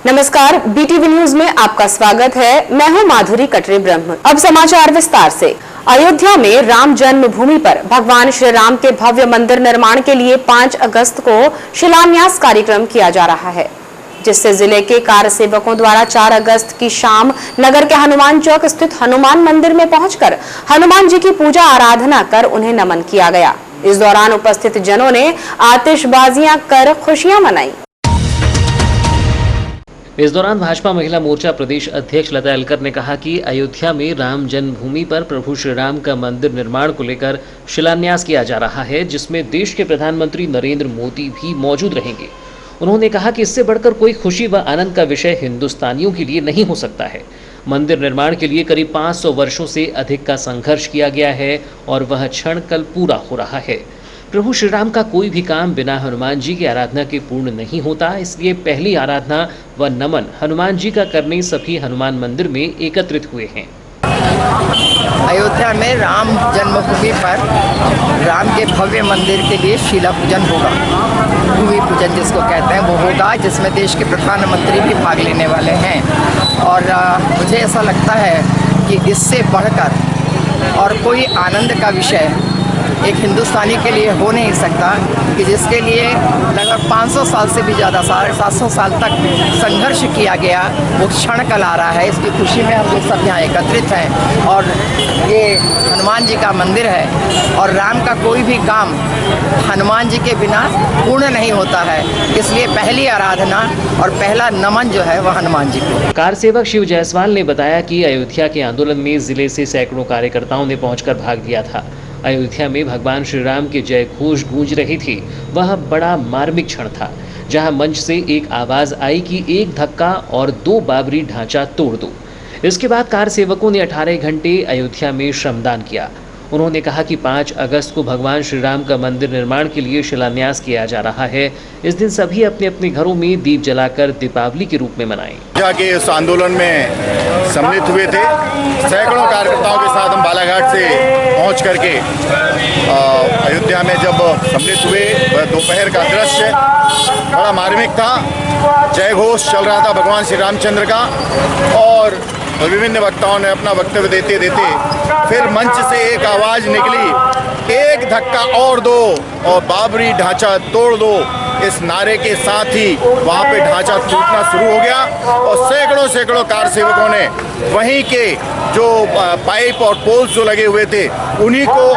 नमस्कार, BTV news में आपका स्वागत है। मैं हूं माधुरी कटरे ब्रह्म। अब समाचार विस्तार से। अयोध्या में राम जन्मभूमि पर भगवान श्री राम के भव्य मंदिर निर्माण के लिए 5 अगस्त को शिलान्यास कार्यक्रम किया जा रहा है, जिससे जिले के कार्य सेवकों द्वारा 4 अगस्त की शाम नगर के हनुमान चौक स्थित हनुमान मंदिर में पहुंचकर हनुमान जी की पूजा आराधना कर उन्हें नमन किया गया। इस दौरान उपस्थित जनों ने आतिशबाजियां कर खुशियां मनाई। इस दौरान भाजपा महिला मोर्चा प्रदेश अध्यक्ष लता एलकर ने कहा कि अयोध्या में राम जन्मभूमि पर प्रभु श्री राम का मंदिर निर्माण को लेकर शिलान्यास किया जा रहा है, जिसमें देश के प्रधानमंत्री नरेंद्र मोदी भी मौजूद रहेंगे। उन्होंने कहा कि इससे बढ़कर कोई खुशी व आनंद का विषय हिंदुस्तानियों के लिए नहीं हो सकता है। मंदिर निर्माण के लिए करीब 500 वर्षों से अधिक का संघर्ष किया गया है और वह क्षण कल पूरा हो रहा है। प्रभु श्री राम का कोई भी काम बिना हनुमान जी की आराधना के पूर्ण नहीं होता, इसलिए पहली आराधना व नमन हनुमान जी का करने सभी हनुमान मंदिर में एकत्रित हुए हैं। अयोध्या में राम जन्मभूमि पर राम के भव्य मंदिर के लिए शिला पूजन होगा। भूमि पूजन जिसको कहते हैं वो होगा, जिसमें देश के प्रधानमंत्री भी भाग लेने वाले हैं। और मुझे ऐसा लगता है कि इससे बढ़कर और कोई आनंद का विषय एक हिंदुस्तानी के लिए हो नहीं सकता कि जिसके लिए लगभग 500 साल से भी ज़्यादा 750 साल तक संघर्ष किया गया, वो क्षण कल आ रहा है। इसकी खुशी में हम लोग सब यहाँ एकत्रित हैं और ये हनुमान जी का मंदिर है और राम का कोई भी काम हनुमान जी के बिना पूर्ण नहीं होता है, इसलिए पहली आराधना और पहला नमन जो है वह हनुमान जी को। कार सेवक शिव जायसवाल ने बताया कि अयोध्या के आंदोलन में जिले से सैकड़ों कार्यकर्ताओं ने पहुंचकर भाग लिया था। अयोध्या में भगवान श्री राम के जय घोष गूंज रही थी। वह बड़ा मार्मिक क्षण था, जहां मंच से एक आवाज आई कि एक धक्का और 2 बाबरी ढांचा तोड़ दो। इसके बाद कार सेवकों ने 18 घंटे अयोध्या में श्रमदान किया। उन्होंने कहा कि 5 अगस्त को भगवान श्री राम का मंदिर निर्माण के लिए शिलान्यास किया जा रहा है। इस दिन सभी अपने अपने घरों में दीप जलाकर दीपावली के रूप में मनाएं। जाके इस आंदोलन में सम्मिलित हुए थे। सैकड़ों कार्यकर्ताओं के साथ हम बालाघाट से पहुंच करके अयोध्या में जब सम्मिलित हुए, वह दोपहर का दृश्य बड़ा मार्मिक था। जय घोष चल रहा था भगवान श्री रामचंद्र का और विभिन्न वक्ताओं ने अपना वक्तव्य देते देते फिर मंच से एक आवाज़ निकली, एक धक्का और दो और बाबरी ढांचा तोड़ दो। इस नारे के साथ ही वहाँ पे ढांचा टूटना शुरू हो गया और सैकड़ों कार सेवकों ने वहीं के जो पाइप और पोल्स जो लगे हुए थे उन्हीं को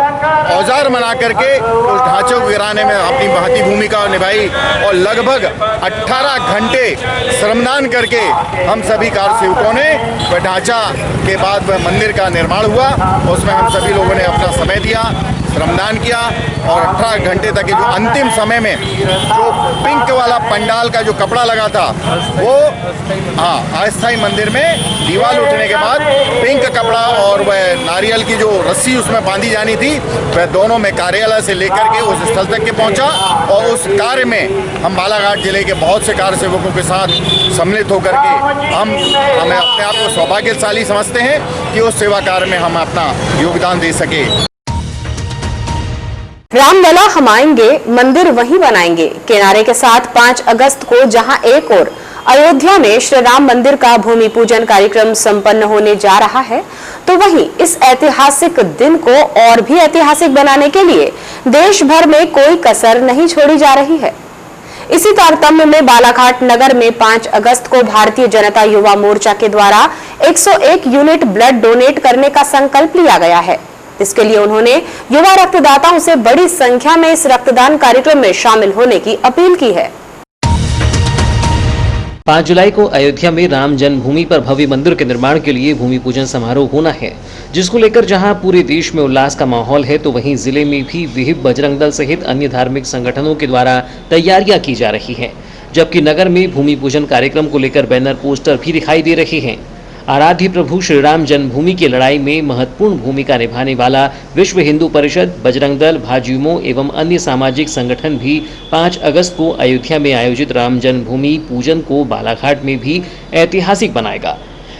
औजार बना करके उस ढांचे को गिराने में अपनी महती भूमिका निभाई और लगभग 18 घंटे श्रमदान करके हम सभी कार सेवकों ने वह ढांचा के बाद वह मंदिर का निर्माण हुआ। उसमें हम सभी लोगों ने अपना समय दिया, श्रमदान किया और 18 घंटे तक जो अंतिम समय में जो पिंक वाला पंडाल का जो कपड़ा लगा था वो अस्थाई मंदिर में दीवार उठने के बाद पिंक कपड़ा और वह नारियल की जो रस्सी उसमें बांधी जानी थी, वह दोनों में कार्यालय से लेकर के उस स्थल तक के पहुंचा और उस कार्य में हम बालाघाट जिले के बहुत से कार सेवकों के साथ सम्मिलित होकर के हमें अपने आप को सौभाग्यशाली समझते हैं कि उस सेवा कार्य में हम अपना योगदान दे सके। रामलला हम आएंगे, मंदिर वहीं बनाएंगे के नारे के साथ 5 अगस्त को जहां एक और अयोध्या में श्री राम मंदिर का भूमि पूजन कार्यक्रम संपन्न होने जा रहा है, तो वहीं इस ऐतिहासिक दिन को और भी ऐतिहासिक बनाने के लिए देश भर में कोई कसर नहीं छोड़ी जा रही है। इसी तारतम्य में बालाघाट नगर में 5 अगस्त को भारतीय जनता युवा मोर्चा के द्वारा 101 यूनिट ब्लड डोनेट करने का संकल्प लिया गया है। इसके लिए उन्होंने युवा रक्तदाताओं से बड़ी संख्या में इस रक्तदान कार्यक्रम में शामिल होने की अपील की है। 5 जुलाई को अयोध्या में राम जन्मभूमि पर भव्य मंदिर के निर्माण के लिए भूमि पूजन समारोह होना है, जिसको लेकर जहां पूरे देश में उल्लास का माहौल है, तो वहीं जिले में भी विहिप बजरंग दल सहित अन्य धार्मिक संगठनों के द्वारा तैयारियां की जा रही हैं, जबकि नगर में भूमि पूजन कार्यक्रम को लेकर बैनर पोस्टर भी दिखाई दे रहे हैं। आराध्य प्रभु श्री राम जन्मभूमि की लड़ाई में महत्वपूर्ण भूमिका निभाने वाला विश्व हिंदू परिषद, बजरंग दल, भाजयुमो एवं अन्य सामाजिक संगठन भी 5 अगस्त को अयोध्या में आयोजित राम जन्मभूमि पूजन को बालाघाट में भी ऐतिहासिक बनाएगा।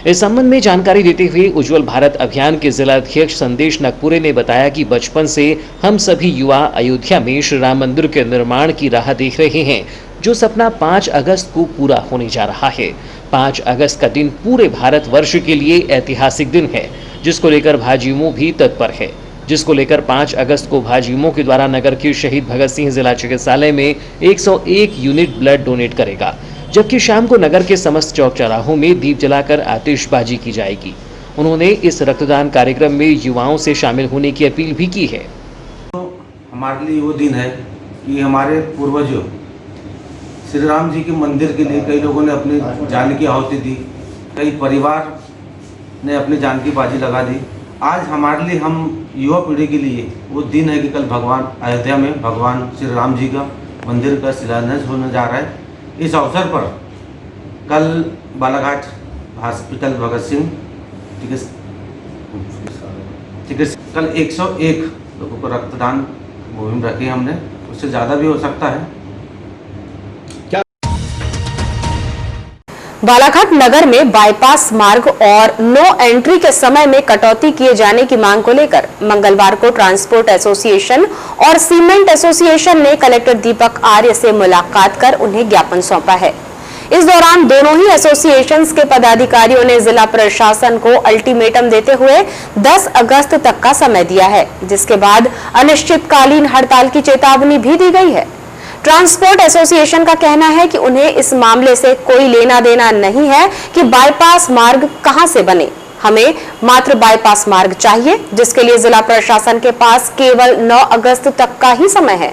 इस संबंध में जानकारी देते हुए उज्जवल भारत अभियान के जिला अध्यक्ष संदेश नगपुरे ने बताया कि बचपन से हम सभी युवा अयोध्या में श्री राम मंदिर के निर्माण की राह देख रहे हैं, जो सपना 5 अगस्त को पूरा होने जा रहा है। 5 अगस्त का दिन पूरे भारतवर्ष के लिए ऐतिहासिक दिन है, जिसको लेकर भाजयुमो भी तत्पर है। जिसको लेकर 5 अगस्त को भाजयुमो के द्वारा नगर के शहीद भगत सिंह जिला चिकित्सालय में 101 यूनिट ब्लड डोनेट करेगा, जबकि शाम को नगर के समस्त चौक चौराहों में दीप जलाकर आतिशबाजी की जाएगी। उन्होंने इस रक्तदान कार्यक्रम में युवाओं से शामिल होने की अपील भी की है। हमारे लिए वो दिन है कि हमारे पूर्वजों श्री राम जी के मंदिर के लिए कई लोगों ने अपनी जान की आहुति दी, कई परिवार ने अपनी जान की बाजी लगा दी। आज हमारे लिए, हम युवा पीढ़ी के लिए वो दिन है कि कल भगवान अयोध्या में भगवान श्री राम जी का मंदिर का शिलान्यास होने जा रहा है। इस अवसर पर कल बालाघाट हॉस्पिटल भगत सिंह चिकित्सा कल 101 लोगों को रक्तदान मुहिम रखी हमने, उससे ज़्यादा भी हो सकता है। बालाघाट नगर में बाईपास मार्ग और नो एंट्री के समय में कटौती किए जाने की मांग को लेकर मंगलवार को ट्रांसपोर्ट एसोसिएशन और सीमेंट एसोसिएशन ने कलेक्टर दीपक आर्य से मुलाकात कर उन्हें ज्ञापन सौंपा है। इस दौरान दोनों ही एसोसिएशंस के पदाधिकारियों ने जिला प्रशासन को अल्टीमेटम देते हुए 10 अगस्त तक का समय दिया है, जिसके बाद अनिश्चितकालीन हड़ताल की चेतावनी भी दी गई है। ट्रांसपोर्ट एसोसिएशन का कहना है कि उन्हें इस मामले से कोई लेना देना नहीं है कि बाईपास मार्ग कहां से बने। हमें मात्र बाईपास मार्ग चाहिए, जिसके लिए जिला प्रशासन के पास केवल 9 अगस्त तक का ही समय है।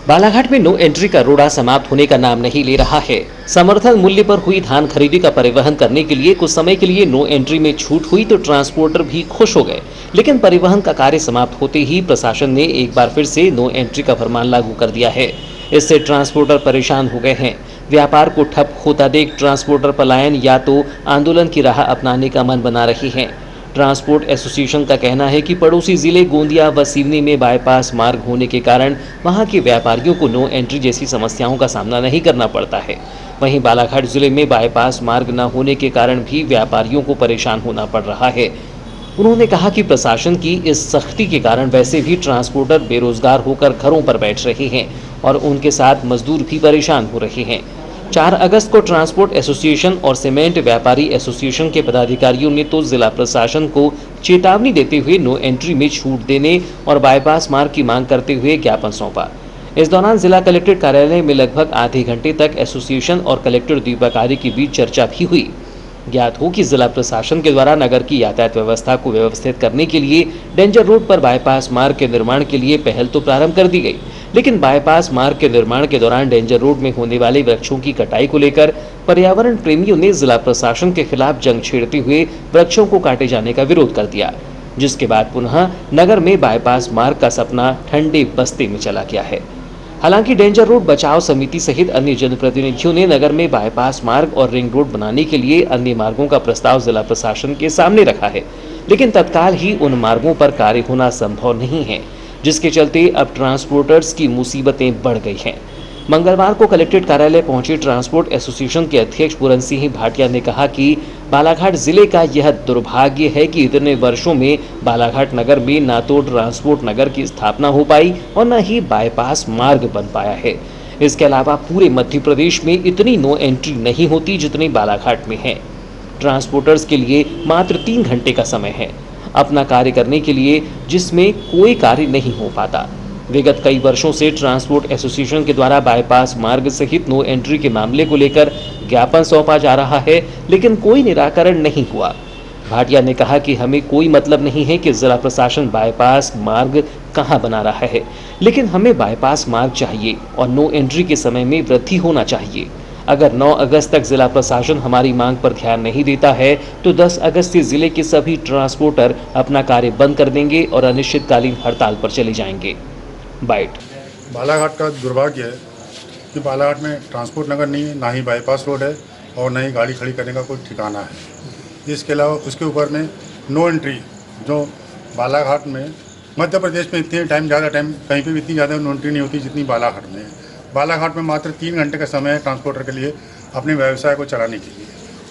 बालाघाट में नो एंट्री का रोड़ा समाप्त होने का नाम नहीं ले रहा है। समर्थन मूल्य पर हुई धान खरीदी का परिवहन करने के लिए कुछ समय के लिए नो एंट्री में छूट हुई तो ट्रांसपोर्टर भी खुश हो गए, लेकिन परिवहन का कार्य समाप्त होते ही प्रशासन ने एक बार फिर से नो एंट्री का फरमान लागू कर दिया है। इससे ट्रांसपोर्टर परेशान हो गए हैं। व्यापार को ठप होता देख ट्रांसपोर्टर पलायन या तो आंदोलन की राह अपनाने का मन बना रही हैं। ट्रांसपोर्ट एसोसिएशन का कहना है कि पड़ोसी जिले गोंदिया व सिवनी में बाईपास मार्ग होने के कारण वहां के व्यापारियों को नो एंट्री जैसी समस्याओं का सामना नहीं करना पड़ता है। वहीं बालाघाट जिले में बाईपास मार्ग न होने के कारण भी व्यापारियों को परेशान होना पड़ रहा है। उन्होंने कहा कि प्रशासन की इस सख्ती के कारण वैसे भी ट्रांसपोर्टर बेरोजगार होकर घरों पर बैठ रहे हैं और उनके साथ मजदूर भी परेशान हो रहे हैं। 4 अगस्त को ट्रांसपोर्ट एसोसिएशन और सीमेंट व्यापारी एसोसिएशन के पदाधिकारियों ने तो जिला प्रशासन को चेतावनी देते हुए नो एंट्री में छूट देने और बाईपास मार्ग की मांग करते हुए ज्ञापन सौंपा। इस दौरान जिला कलेक्ट्रेट कार्यालय में लगभग आधे घंटे तक एसोसिएशन और कलेक्टर दीपक आर्य के बीच चर्चा भी हुई। ज्ञात हो कि जिला प्रशासन के द्वारा नगर की यातायात व्यवस्था को व्यवस्थित करने के लिए डेंजर रोड पर बाईपास मार्ग के निर्माण के लिए पहल तो प्रारंभ कर दी गई, लेकिन बाईपास मार्ग के निर्माण के दौरान डेंजर रोड में होने वाले वृक्षों की कटाई को लेकर पर्यावरण प्रेमियों ने जिला प्रशासन के खिलाफ जंग छेड़ते हुए वृक्षों को काटे जाने का विरोध कर दिया, जिसके बाद पुनः नगर में बाईपास मार्ग का सपना ठंडे बस्ते में चला गया है। हालांकि डेंजर रोड बचाव समिति सहित अन्य जनप्रतिनिधियों ने नगर में बाईपास मार्ग और रिंग रोड बनाने के लिए अन्य मार्गों का प्रस्ताव जिला प्रशासन के सामने रखा है, लेकिन तत्काल ही उन मार्गों पर कार्य होना संभव नहीं है, जिसके चलते अब ट्रांसपोर्टर्स की मुसीबतें बढ़ गई हैं। मंगलवार को कलेक्ट्रेट कार्यालय पहुंचे ट्रांसपोर्ट एसोसिएशन के अध्यक्ष पूरन सिंह भाटिया ने कहा कि बालाघाट जिले का यह दुर्भाग्य है कि इतने वर्षों में बालाघाट नगर में न तो ट्रांसपोर्ट नगर की स्थापना हो पाई और न ही बाईपास मार्ग बन पाया है। इसके अलावा पूरे मध्य प्रदेश में इतनी नो एंट्री नहीं होती जितनी बालाघाट में है। ट्रांसपोर्टर्स के लिए मात्र 3 घंटे का समय है अपना कार्य करने के लिए, जिसमें कोई कार्य नहीं हो पाता। विगत कई वर्षों से ट्रांसपोर्ट एसोसिएशन के द्वारा बाईपास मार्ग सहित नो एंट्री के मामले को लेकर ज्ञापन सौंपा जा रहा है, लेकिन कोई निराकरण नहीं हुआ। भाटिया ने कहा कि हमें कोई मतलब नहीं है कि जिला प्रशासन बाईपास मार्ग कहां बना रहा है, लेकिन हमें बाईपास मार्ग चाहिए और नो एंट्री के समय में वृद्धि होना चाहिए। अगर 9 अगस्त तक जिला प्रशासन हमारी मांग पर ध्यान नहीं देता है तो 10 अगस्त से जिले के सभी ट्रांसपोर्टर अपना कार्य बंद कर देंगे और अनिश्चितकालीन हड़ताल पर चले जाएंगे। बाइट। बालाघाट का दुर्भाग्य है कि बालाघाट में ट्रांसपोर्ट नगर नहीं है, ना ही बाईपास रोड है और ना ही गाड़ी खड़ी करने का कोई ठिकाना है। इसके अलावा उसके ऊपर में नो एंट्री, जो बालाघाट में मध्य प्रदेश में इतने ज़्यादा टाइम कहीं पे भी इतनी ज़्यादा नो एंट्री नहीं होती जितनी बालाघाट में है। बालाघाट में मात्र 3 घंटे का समय है ट्रांसपोर्टर के लिए अपने व्यवसाय को चलाने के लिए,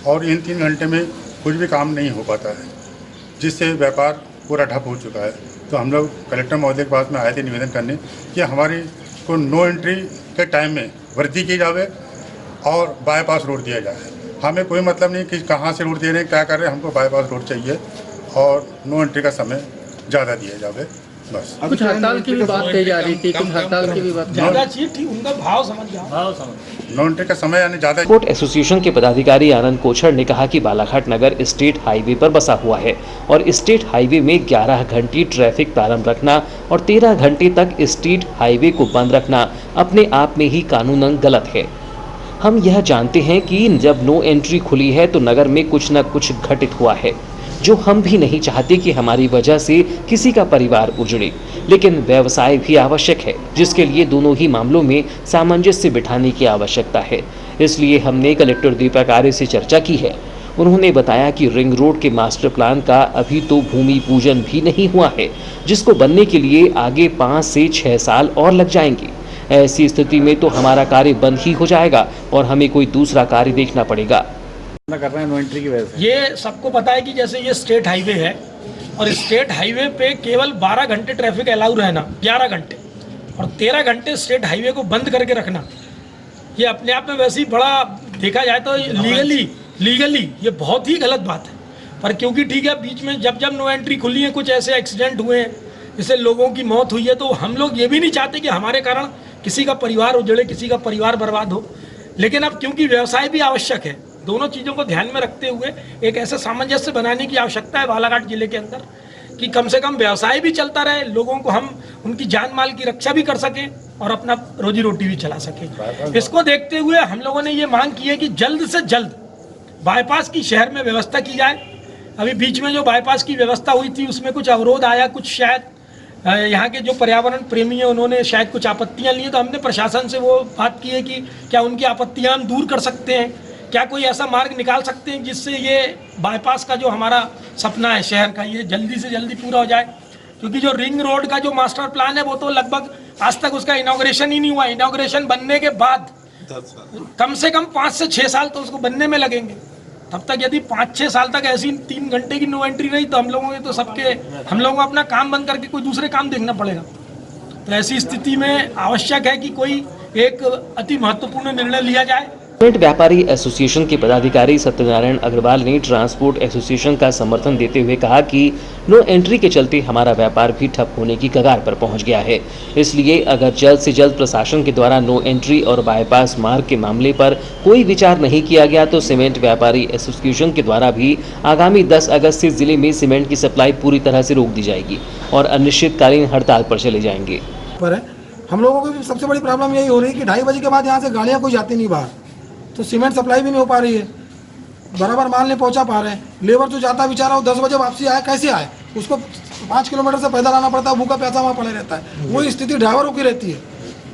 और इन 3 घंटे में कुछ भी काम नहीं हो पाता है, जिससे व्यापार पूरा ठप हो चुका है। तो हम लोग कलेक्टर महोदय के पास में आए थे निवेदन करने कि हमारी को नो एंट्री के टाइम में वृद्धि की जाए और बाईपास रोड दिया जाए। हमें कोई मतलब नहीं कि कहाँ से रोड दे रहे हैं, क्या कर रहे हैं, हमको बाईपास रोड चाहिए और नो एंट्री का समय ज़्यादा दिया जाए बस। कुछ हड़ताल की भी बात कही जा रही थी, कुछ हड़ताल की भी बात ज़्यादा चाहिए, ठीक उनका भाव समझ जाओ। नो एंट्री का समय यानी ज़्यादा। ट्रांसपोर्ट एसोसिएशन के पदाधिकारी आनंद कोछड़ ने कहा कि बालाघाट नगर स्टेट हाईवे पर बसा हुआ है और स्टेट हाईवे में 11 घंटे ट्रैफिक प्रारंभ रखना और 13 घंटे तक स्टेट हाईवे को बंद रखना अपने आप में ही कानूनन गलत है। हम यह जानते हैं कि जब नो एंट्री खुली है तो नगर में कुछ न कुछ घटित हुआ है, जो हम भी नहीं चाहते कि हमारी वजह से किसी का परिवार उजड़े, लेकिन व्यवसाय भी आवश्यक है, जिसके लिए दोनों ही मामलों में सामंजस्य बिठाने की आवश्यकता है। इसलिए हमने कलेक्टर दीपक आर्य से चर्चा की है। उन्होंने बताया कि रिंग रोड के मास्टर प्लान का अभी तो भूमि पूजन भी नहीं हुआ है, जिसको बनने के लिए आगे 5 से 6 साल और लग जाएंगे। ऐसी स्थिति में तो हमारा कार्य बंद ही हो जाएगा और हमें कोई दूसरा कार्य देखना पड़ेगा। कर रहे हैं नो एंट्री की वजह से। ये सबको पता है कि जैसे ये स्टेट हाईवे है और स्टेट हाईवे पे केवल 12 घंटे ट्रैफिक अलाउ रहना, 11 घंटे और 13 घंटे स्टेट हाईवे को बंद करके रखना, ये अपने आप में वैसे ही बड़ा देखा जाए तो लीगली ये बहुत ही गलत बात है। पर क्योंकि ठीक है, बीच में जब नो एंट्री खुली है, कुछ ऐसे एक्सीडेंट हुए हैं जिससे लोगों की मौत हुई है, तो हम लोग ये भी नहीं चाहते कि हमारे कारण किसी का परिवार उजड़े, किसी का परिवार बर्बाद हो। लेकिन अब क्योंकि व्यवसाय भी आवश्यक है, दोनों चीज़ों को ध्यान में रखते हुए एक ऐसा सामंजस्य बनाने की आवश्यकता है बालाघाट जिले के अंदर कि कम से कम व्यवसाय भी चलता रहे, लोगों को हम उनकी जान माल की रक्षा भी कर सकें और अपना रोजी रोटी भी चला सकें। इसको देखते हुए हम लोगों ने ये मांग की है कि जल्द से जल्द बाईपास की शहर में व्यवस्था की जाए। अभी बीच में जो बाईपास की व्यवस्था हुई थी उसमें कुछ अवरोध आया, कुछ शायद यहाँ के जो पर्यावरण प्रेमी हैं उन्होंने शायद कुछ आपत्तियाँ ली, तो हमने प्रशासन से वो बात की है कि क्या उनकी आपत्तियाँ हम दूर कर सकते हैं, क्या कोई ऐसा मार्ग निकाल सकते हैं जिससे ये बाईपास का जो हमारा सपना है शहर का, ये जल्दी से जल्दी पूरा हो जाए। क्योंकि जो रिंग रोड का जो मास्टर प्लान है वो तो लगभग आज तक उसका इनॉग्रेशन ही नहीं हुआ। इनॉग्रेशन बनने के बाद कम से कम 5 से 6 साल तो उसको बनने में लगेंगे। तब तक यदि 5-6 साल तक ऐसी 3 घंटे की नो एंट्री रही तो हम लोगों को अपना काम बंद करके कोई दूसरे काम देखना पड़ेगा। तो ऐसी स्थिति में आवश्यक है कि कोई एक अति महत्वपूर्ण निर्णय लिया जाए। सीमेंट व्यापारी एसोसिएशन के पदाधिकारी सत्यनारायण अग्रवाल ने ट्रांसपोर्ट एसोसिएशन का समर्थन देते हुए कहा कि नो एंट्री के चलते हमारा व्यापार भी ठप होने की कगार पर पहुंच गया है। इसलिए अगर जल्द से जल्द प्रशासन के द्वारा नो एंट्री और बाईपास मार्ग के मामले पर कोई विचार नहीं किया गया तो सीमेंट व्यापारी एसोसिएशन के द्वारा भी आगामी 10 अगस्त से जिले में सीमेंट की सप्लाई पूरी तरह से रोक दी जाएगी और अनिश्चितकालीन हड़ताल पर चले जाएंगे। हम लोगों को सबसे बड़ी प्रॉब्लम यही हो रही है कि 2:30 बजे के बाद यहाँ से गाड़ियाँ कोई जाती नहीं बाहर, तो सीमेंट सप्लाई भी नहीं हो पा रही है, बराबर माल नहीं पहुंचा पा रहे हैं। लेबर जो जाता बेचारा वो 10 बजे वापसी आए, कैसे आए, उसको 5 किलोमीटर से पैदल आना पड़ता है, भूखा प्यासा वहाँ पड़े रहता है। वही स्थिति ड्राइवरों की रहती है।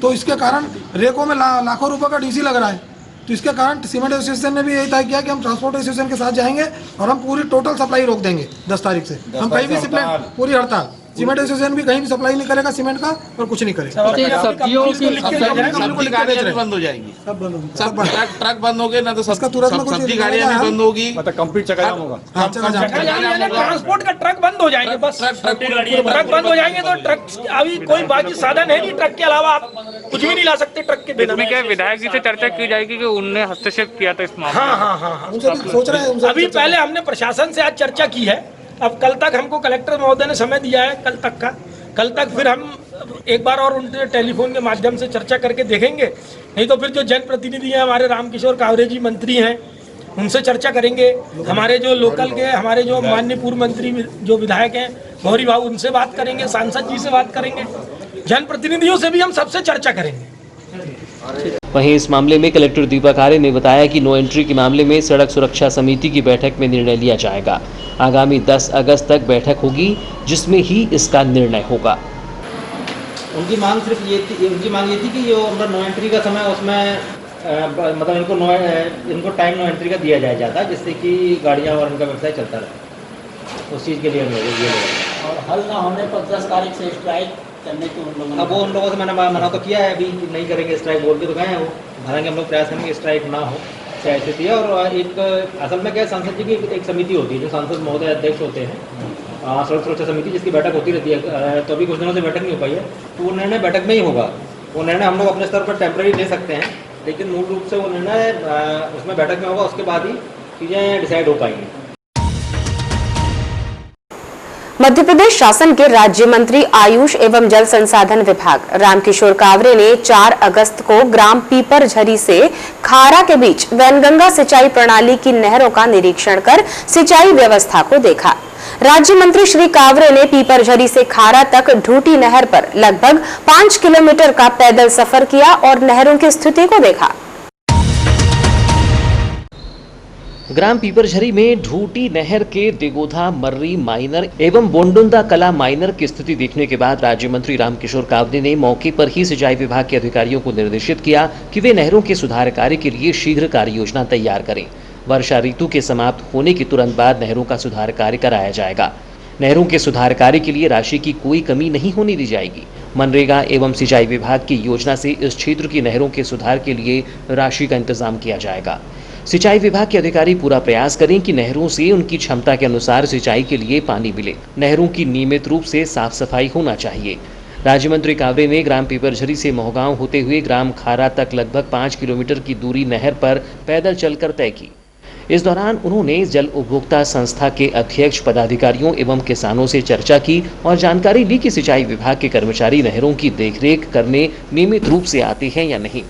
तो इसके कारण रेकों में लाखों रुपए का डीसी लग रहा है। तो इसके कारण सीमेंट एसोसिएशन ने भी यही तय किया कि हम ट्रांसपोर्ट एसोसिएशन के साथ जाएंगे और हम पूरी टोटल सप्लाई रोक देंगे 10 तारीख से। हम कहीं भी सीमेंट पूरी हड़ताल, सीमेंट एसोसिएशन भी कहीं भी सप्लाई नहीं करेगा सीमेंट का और कुछ नहीं करेगा। सब्जियों की गाड़ियाँ बंद हो जाएंगी, सब ट्रक बंद हो गए ना, तो इसका तुरंत में सब्जी गाड़ियाँ भी बंद होगी, मतलब कंप्लीट चक्का जाम होगा। ट्रांसपोर्ट का ट्रक बंद हो जाएंगे, बस ट्रक बंद हो जाएंगे। तो ट्रक अभी कोई बाकी साधन है नहीं, ट्रक के अलावा आप कुछ भी नहीं ला सकते ट्रक के बिना। क्या विधायक जी से चर्चा की जाएगी कि उनने हस्तक्षेप किया था इस मामले में? हाँ, सोच रहे हैं। अभी पहले हमने प्रशासन से आज चर्चा की है। अब कल तक हमको कलेक्टर महोदय ने समय दिया है, कल तक फिर हम एक बार और उनसे टेलीफोन के माध्यम से चर्चा करके देखेंगे। नहीं तो फिर जो जनप्रतिनिधि हैं हमारे रामकिशोर कावरे जी मंत्री हैं, उनसे चर्चा करेंगे। हमारे जो लोकल के हमारे जो माननीय पूर्व मंत्री जो विधायक हैं गौरी बाबू, उनसे बात करेंगे, सांसद जी से बात करेंगे, जनप्रतिनिधियों से भी हम सबसे चर्चा करेंगे। वहीं इस मामले में कलेक्टर दीपक आर्य ने बताया कि नो एंट्री के मामले में सड़क सुरक्षा समिति की बैठक में निर्णय लिया जाएगा। आगामी 10 अगस्त तक बैठक होगी जिसमें ही इसका निर्णय होगा। उनकी मांग सिर्फ ये थी, कि जो मतलब नो एंट्री का समय उसमें मतलब इनको टाइम नो एंट्री का दिया जाए ज़्यादा, जिससे कि गाड़ियाँ और इनका व्यवसाय चलता रहे। उस चीज़ के लिए हम लोग और हल ना होने पर 10 तारीख से स्ट्राइक करने की अब वो उन लोगों से मैंने मना तो किया है, अभी नहीं करेंगे स्ट्राइक बोल के तो गए हैं वो। हालांकि हम लोग प्रयास करेंगे स्ट्राइक ना हो, क्या स्थिति है। और एक असल में क्या सांसद जी की एक समिति होती है जो सांसद महोदय अध्यक्ष होते हैं, सड़क सुरक्षा समिति, जिसकी बैठक होती रहती है। तो अभी कुछ दिनों से बैठक नहीं हो पाई है, तो वो निर्णय बैठक में ही होगा वो निर्णय हम लोग अपने स्तर पर टेम्पररी ले सकते हैं, लेकिन मूल रूप से वो निर्णय उसमें बैठक में होगा, उसके बाद ही चीज़ें डिसाइड हो पाएंगी। मध्य प्रदेश शासन के राज्य मंत्री आयुष एवं जल संसाधन विभाग रामकिशोर कावरे ने 4 अगस्त को ग्राम पीपरझरी से खारा के बीच वैनगंगा सिंचाई प्रणाली की नहरों का निरीक्षण कर सिंचाई व्यवस्था को देखा। राज्य मंत्री श्री कावरे ने पीपरझरी से खारा तक ढूटी नहर पर लगभग 5 किलोमीटर का पैदल सफर किया और नहरों की स्थिति को देखा। ग्राम पीपरझरी में ढूटी नहर के दिगोधा मर्री माइनर एवं बोंडुंदा कला माइनर की स्थिति देखने के बाद राज्य मंत्री रामकिशोर कावरे ने मौके पर ही सिंचाई विभाग के अधिकारियों को निर्देशित किया कि वे नहरों के सुधार कार्य के लिए शीघ्र कार्य योजना तैयार करें। वर्षा ऋतु के समाप्त होने के तुरंत बाद नहरों का सुधार कार्य कराया जाएगा। नहरों के सुधार कार्य के लिए राशि की कोई कमी नहीं होने दी जाएगी। मनरेगा एवं सिंचाई विभाग की योजना से इस क्षेत्र की नहरों के सुधार के लिए राशि का इंतजाम किया जाएगा। सिंचाई विभाग के अधिकारी पूरा प्रयास करें कि नहरों से उनकी क्षमता के अनुसार सिंचाई के लिए पानी मिले। नहरों की नियमित रूप से साफ सफाई होना चाहिए। राज्य मंत्री कावरे ने ग्राम पीपरझरी से मोहगांव होते हुए ग्राम खारा तक लगभग 5 किलोमीटर की दूरी नहर पर पैदल चलकर तय की। इस दौरान उन्होंने जल उपभोक्ता संस्था के अध्यक्ष, पदाधिकारियों एवं किसानों से चर्चा की और जानकारी ली कि सिंचाई विभाग के कर्मचारी नहरों की देखरेख करने नियमित रूप से आते हैं या नहीं।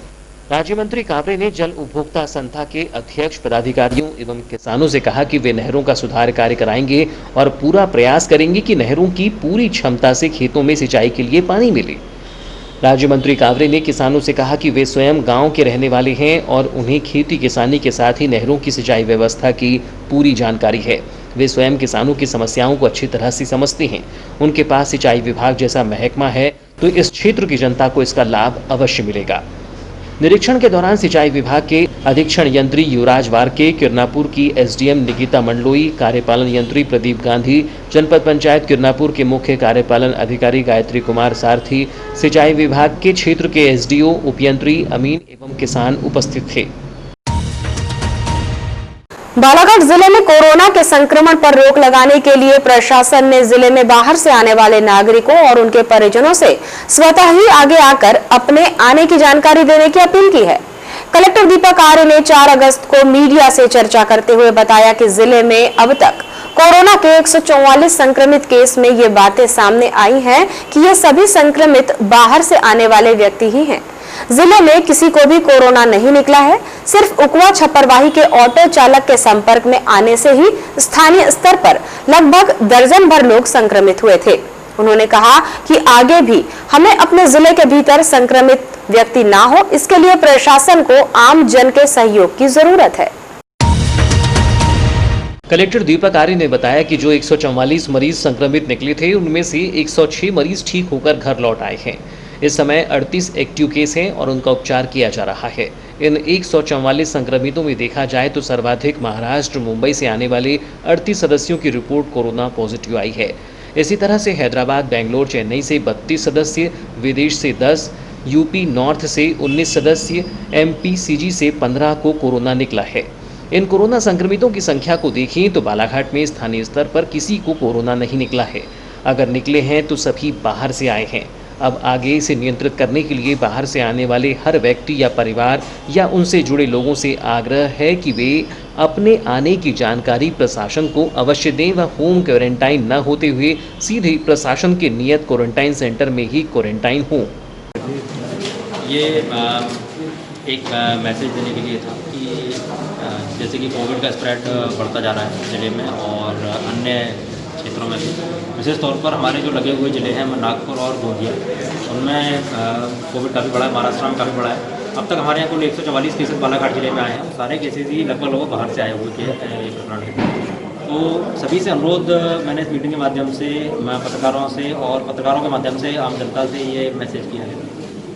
राज्य मंत्री कावरे ने जल उपभोक्ता संस्था के अध्यक्ष, पदाधिकारियों एवं किसानों से कहा कि वे नहरों का सुधार कार्य कराएंगे और पूरा प्रयास करेंगे कि नहरों की पूरी क्षमता से खेतों में सिंचाई के लिए पानी मिले। राज्य मंत्री कावरे ने किसानों से कहा कि वे स्वयं गांव के रहने वाले हैं और उन्हें खेती किसानी के साथ ही नहरों की सिंचाई व्यवस्था की पूरी जानकारी है। वे स्वयं किसानों की समस्याओं को अच्छी तरह से समझते हैं। उनके पास सिंचाई विभाग जैसा महकमा है तो इस क्षेत्र की जनता को इसका लाभ अवश्य मिलेगा। निरीक्षण के दौरान सिंचाई विभाग के अधीक्षण यंत्री युवराज वारके, किरनापुर की एसडीएम निकिता मंडलोई, कार्यपालन यंत्री प्रदीप गांधी, जनपद पंचायत किरनापुर के मुख्य कार्यपालन अधिकारी गायत्री कुमार सारथी, सिंचाई विभाग के क्षेत्र के एसडीओ, उपयंत्री अमीन एवं किसान उपस्थित थे। बालाघाट जिले में कोरोना के संक्रमण पर रोक लगाने के लिए प्रशासन ने जिले में बाहर से आने वाले नागरिकों और उनके परिजनों से स्वतः ही आगे आकर अपने आने की जानकारी देने की अपील की है। कलेक्टर दीपक आर्य ने 4 अगस्त को मीडिया से चर्चा करते हुए बताया कि जिले में अब तक कोरोना के 144 संक्रमित केस में ये बातें सामने आई हैं कि ये सभी संक्रमित बाहर से आने वाले व्यक्ति ही हैं। जिले में किसी को भी कोरोना नहीं निकला है। सिर्फ उकवा छपरवाही के ऑटो चालक के संपर्क में आने से ही स्थानीय स्तर पर लगभग दर्जन भर लोग संक्रमित हुए थे। उन्होंने कहा कि आगे भी हमें अपने जिले के भीतर संक्रमित व्यक्ति ना हो, इसके लिए प्रशासन को आम जन के सहयोग की जरूरत है। कलेक्टर दीपक आर्य ने बताया कि जो 144 मरीज संक्रमित निकले थे उनमें से 106 मरीज ठीक होकर घर लौट आए हैं। इस समय 38 एक्टिव केस हैं और उनका उपचार किया जा रहा है। इन 144 संक्रमितों में देखा जाए तो सर्वाधिक महाराष्ट्र, मुंबई से आने वाले 38 सदस्यों की रिपोर्ट कोरोना पॉजिटिव आई है। इसी तरह से हैदराबाद, बेंगलोर, चेन्नई से 32 सदस्य, विदेश से 10, यूपी नॉर्थ से 19 सदस्य, एमपी सीजी से 15 को कोरोना निकला है। इन कोरोना संक्रमितों की संख्या को देखें तो बालाघाट में स्थानीय स्तर पर किसी को कोरोना नहीं निकला है। अगर निकले हैं तो सभी बाहर से आए हैं। अब आगे इसे नियंत्रित करने के लिए बाहर से आने वाले हर व्यक्ति या परिवार या उनसे जुड़े लोगों से आग्रह है कि वे अपने आने की जानकारी प्रशासन को अवश्य दें व होम क्वारंटाइन न होते हुए सीधे प्रशासन के नियत क्वारंटाइन सेंटर में ही क्वारंटाइन हों। ये एक मैसेज देने के लिए था कि जैसे कि कोविड का स्प्रेड बढ़ता जा रहा है ज़िले में और अन्य क्षेत्रों में भी, विशेष तौर पर हमारे जो लगे हुए ज़िले हैं नागपुर और गोंदिया, उनमें कोविड काफ़ी बड़ा है, महाराष्ट्र में काफ़ी बड़ा है। अब तक हमारे यहाँ कुल 144 केसेस बालाघाट जिले में आए हैं। सारे केसेस ही लगभग लोग बाहर से आए हुए थे प्रकरण है। तो सभी से अनुरोध मैंने इस मीटिंग के माध्यम से, मैं पत्रकारों से और पत्रकारों के माध्यम से आम जनता से ये मैसेज किया है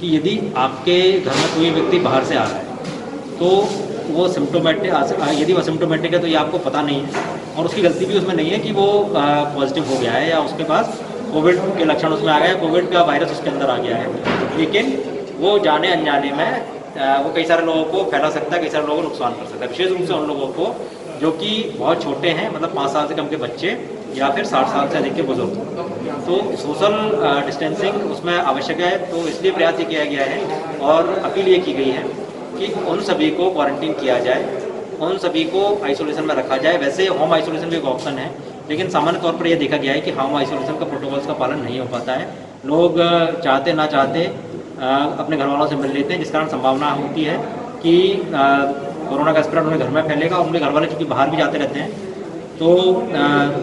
कि यदि आपके घर में कोई व्यक्ति बाहर से आ रहा है तो वो सिम्टोमेटिक, यदि वो सिम्टोमेटिक है तो ये आपको पता नहीं है और उसकी गलती भी उसमें नहीं है कि वो पॉजिटिव हो गया है या उसके पास कोविड के लक्षण उसमें आ गए, कोविड का वायरस उसके अंदर आ गया है, लेकिन वो जाने अनजाने में वो कई सारे लोगों को फैला सकता है, कई सारे लोगों को नुकसान कर सकता है। विशेष रूप से उन लोगों को जो कि बहुत छोटे हैं, मतलब 5 साल से कम के बच्चे या फिर 60 साल से अधिक के बुजुर्ग। तो सोशल डिस्टेंसिंग उसमें आवश्यक है, तो इसलिए प्रयास ये किया गया है और अपील ये की गई है कि उन सभी को क्वारंटीन किया जाए, उन सभी को आइसोलेशन में रखा जाए। वैसे होम आइसोलेशन भी एक ऑप्शन है, लेकिन सामान्य तौर पर यह देखा गया है कि होम आइसोलेशन का प्रोटोकॉल्स का पालन नहीं हो पाता है। लोग चाहते ना चाहते अपने घर वालों से मिल लेते हैं, जिस कारण संभावना होती है कि कोरोना का स्प्रेड उन्हें घर में फैलेगा और उनके घर वाले चूँकि बाहर भी जाते रहते हैं तो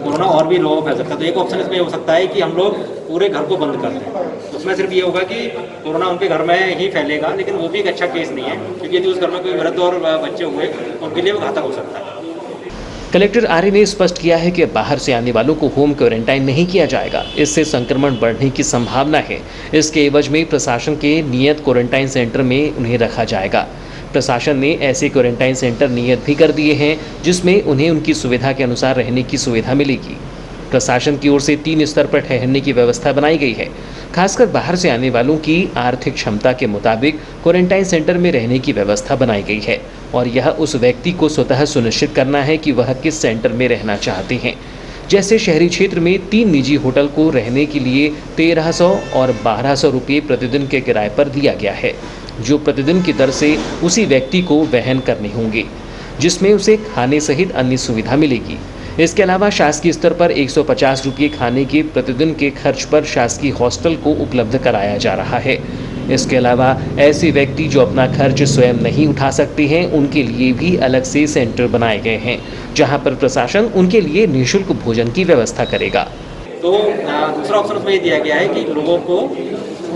कोरोना और भी लोगों को फैल सकता है। तो एक ऑप्शन इसमें हो सकता है कि हम लोग पूरे घर को बंद कर दें। उसमें सिर्फ ये होगा कि कोरोना उनके घर में ही फैलेगा, लेकिन वो भी एक अच्छा केस नहीं है, क्योंकि यदि उस घर में कोई वृद्ध और बच्चे हुए उनके लिए वो घातक हो सकता है। कलेक्टर आर्य ने स्पष्ट किया है कि बाहर से आने वालों को होम क्वारंटाइन नहीं किया जाएगा, इससे संक्रमण बढ़ने की संभावना है। इसके एवज में प्रशासन के नियत क्वारंटाइन सेंटर में उन्हें रखा जाएगा। प्रशासन ने ऐसे क्वारंटाइन सेंटर नियत भी कर दिए हैं, जिसमें उन्हें उनकी सुविधा के अनुसार रहने की सुविधा मिलेगी। प्रशासन की ओर से 3 स्तर पर ठहरने की व्यवस्था बनाई गई है। खासकर बाहर से आने वालों की आर्थिक क्षमता के मुताबिक क्वारंटाइन सेंटर में रहने की व्यवस्था बनाई गई है और यह उस व्यक्ति को स्वतः सुनिश्चित करना है कि वह किस सेंटर में रहना चाहते हैं। जैसे शहरी क्षेत्र में 3 निजी होटल को रहने के लिए 1300 और 1200 रुपये प्रतिदिन के किराए पर दिया गया है, जो प्रतिदिन की दर से उसी व्यक्ति को वहन करने होंगे, जिसमें उसे खाने सहित अन्य सुविधा मिलेगी। इसके अलावा शासकीय स्तर पर 150 रुपये खाने के प्रतिदिन के खर्च पर शासकीय हॉस्टल को उपलब्ध कराया जा रहा है। इसके अलावा ऐसे व्यक्ति जो अपना खर्च स्वयं नहीं उठा सकते हैं, उनके लिए भी अलग से सेंटर बनाए गए हैं, जहां पर प्रशासन उनके लिए निःशुल्क भोजन की व्यवस्था करेगा। तो दूसरा ऑप्शन उसमें ये दिया गया है कि लोगों को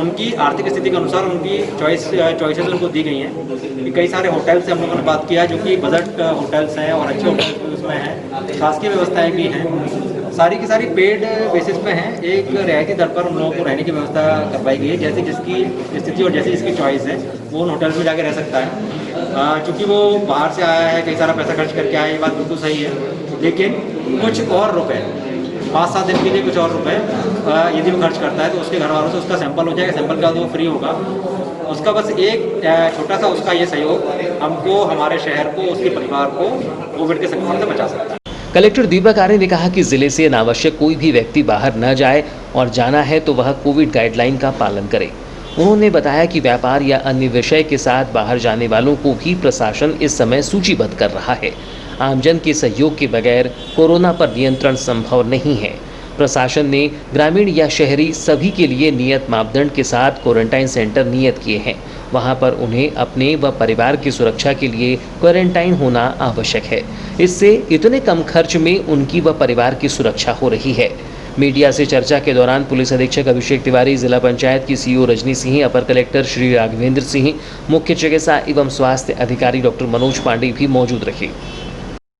उनकी आर्थिक स्थिति के अनुसार उनकी चॉइसेस उनको दी गई हैं। कई सारे होटल्स से हम लोगों ने बात किया जो कि बजट होटल्स हैं और अच्छे होटल्स उसमें हैं, शासकीय व्यवस्थाएं भी हैं, सारी की सारी पेड बेसिस पे हैं। एक रियायती दर पर उन लोगों को रहने की व्यवस्था करवाई गई है, जैसे जिसकी स्थिति और जैसे जिसकी चॉइस है वो उन होटल्स में जाकर रह सकता है। चूँकि वो बाहर से आया है, कई सारा पैसा खर्च करके आया है, ये बात बिल्कुल सही है, लेकिन कुछ और रुपए 5-7 दिन के लिए कुछ और रुपए यदि वो खर्च करता है तो उसके घर वालों से उसका सैंपल हो जाएगा, सैंपल के बाद वो फ्री होगा। उसका बस एक छोटा सा उसका ये सहयोग हमको, हमारे शहर को, उसके परिवार को कोविड के संक्रमण से बचा सकता है। कलेक्टर दीपक आर्य ने कहा कि जिले से अनावश्यक कोई भी व्यक्ति बाहर न जाए और जाना है तो वह कोविड गाइडलाइन का पालन करे। उन्होंने बताया कि व्यापार या अन्य विषय के साथ बाहर जाने वालों को भी प्रशासन इस समय सूचीबद्ध कर रहा है। आमजन के सहयोग के बगैर कोरोना पर नियंत्रण संभव नहीं है। प्रशासन ने ग्रामीण या शहरी सभी के लिए नियत मापदंड के साथ क्वारंटाइन सेंटर नियत किए हैं। वहां पर उन्हें अपने व परिवार की सुरक्षा के लिए क्वारंटाइन होना आवश्यक है। इससे इतने कम खर्च में उनकी व परिवार की सुरक्षा हो रही है। मीडिया से चर्चा के दौरान पुलिस अधीक्षक अभिषेक तिवारी, जिला पंचायत की सीईओ रजनी सिंह, अपर कलेक्टर श्री राघवेंद्र सिंह, मुख्य चिकित्सा एवं स्वास्थ्य अधिकारी डॉक्टर मनोज पांडे भी मौजूद रहे।